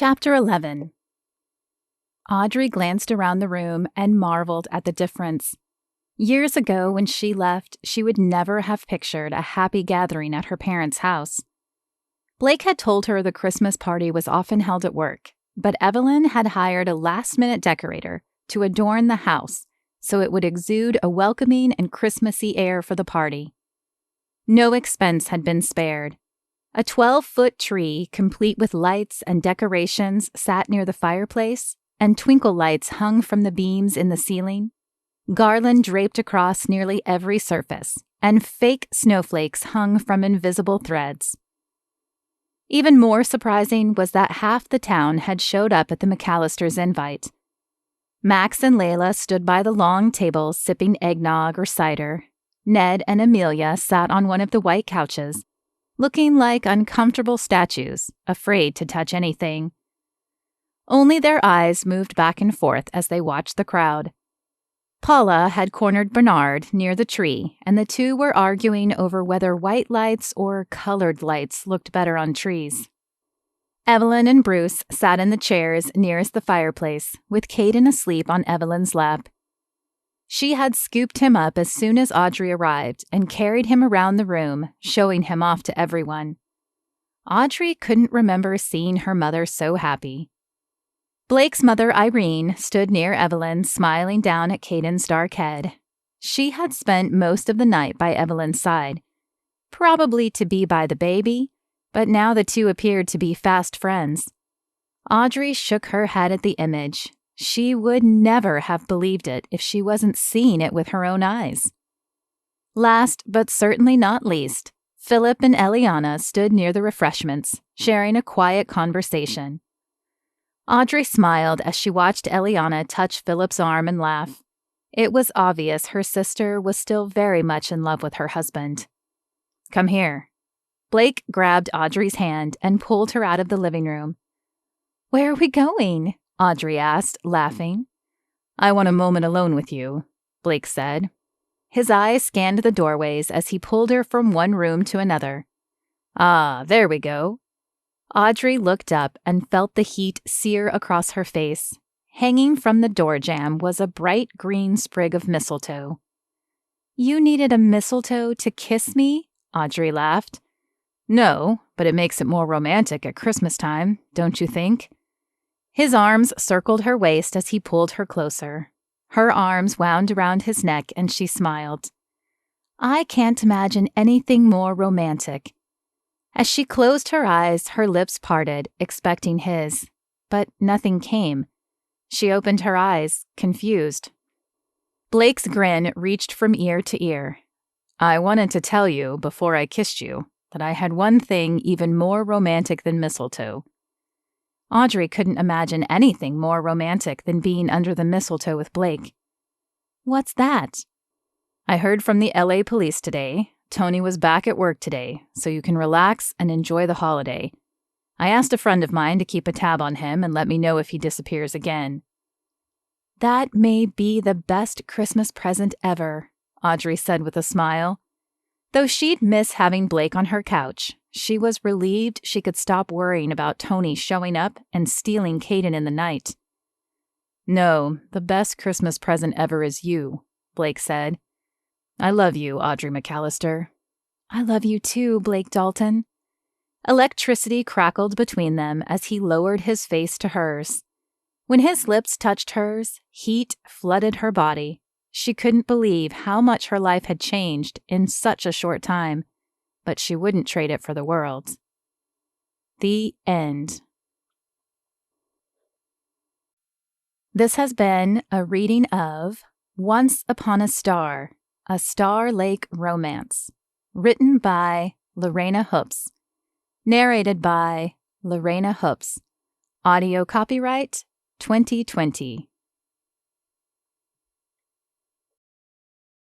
Chapter 11. Audrey glanced around the room and marveled at the difference. Years ago, when she left, she would never have pictured a happy gathering at her parents' house. Blake had told her the Christmas party was often held at work, but Evelyn had hired a last-minute decorator to adorn the house so it would exude a welcoming and Christmassy air for the party. No expense had been spared. A 12-foot tree, complete with lights and decorations, sat near the fireplace, and twinkle lights hung from the beams in the ceiling. Garland draped across nearly every surface, and fake snowflakes hung from invisible threads. Even more surprising was that half the town had showed up at the McAllisters' invite. Max and Layla stood by the long table sipping eggnog or cider. Ned and Amelia sat on one of the white couches, looking like uncomfortable statues, afraid to touch anything. Only their eyes moved back and forth as they watched the crowd. Paula had cornered Bernard near the tree, and the two were arguing over whether white lights or colored lights looked better on trees. Evelyn and Bruce sat in the chairs nearest the fireplace, with Caden asleep on Evelyn's lap. She had scooped him up as soon as Audrey arrived and carried him around the room, showing him off to everyone. Audrey couldn't remember seeing her mother so happy. Blake's mother, Irene, stood near Evelyn, smiling down at Caden's dark head. She had spent most of the night by Evelyn's side, probably to be by the baby, but now the two appeared to be fast friends. Audrey shook her head at the image. She would never have believed it if she wasn't seeing it with her own eyes. Last, but certainly not least, Philip and Eliana stood near the refreshments, sharing a quiet conversation. Audrey smiled as she watched Eliana touch Philip's arm and laugh. It was obvious her sister was still very much in love with her husband. "Come here." Blake grabbed Audrey's hand and pulled her out of the living room. "Where are we going?" Audrey asked, laughing. "I want a moment alone with you," Blake said. His eyes scanned the doorways as he pulled her from one room to another. "Ah, there we go." Audrey looked up and felt the heat sear across her face. Hanging from the door jamb was a bright green sprig of mistletoe. "You needed a mistletoe to kiss me?" Audrey laughed. "No, but it makes it more romantic at Christmas time, don't you think?" His arms circled her waist as he pulled her closer. Her arms wound around his neck and she smiled. "I can't imagine anything more romantic." As she closed her eyes, her lips parted, expecting his. But nothing came. She opened her eyes, confused. Blake's grin reached from ear to ear. "I wanted to tell you, before I kissed you, that I had one thing even more romantic than mistletoe." Audrey couldn't imagine anything more romantic than being under the mistletoe with Blake. "What's that?" "I heard from the LA police today. Tony was back at work today, so you can relax and enjoy the holiday. I asked a friend of mine to keep a tab on him and let me know if he disappears again." "That may be the best Christmas present ever," Audrey said with a smile. Though she'd miss having Blake on her couch, she was relieved she could stop worrying about Tony showing up and stealing Caden in the night. "No, the best Christmas present ever is you," Blake said. "I love you, Audrey McAllister." "I love you too, Blake Dalton." Electricity crackled between them as he lowered his face to hers. When his lips touched hers, heat flooded her body. She couldn't believe how much her life had changed in such a short time, but she wouldn't trade it for the world. The end. This has been a reading of Once Upon a Star, a Star Lake Romance, written by Lorena Hoops, narrated by Lorena Hoops, audio copyright 2020.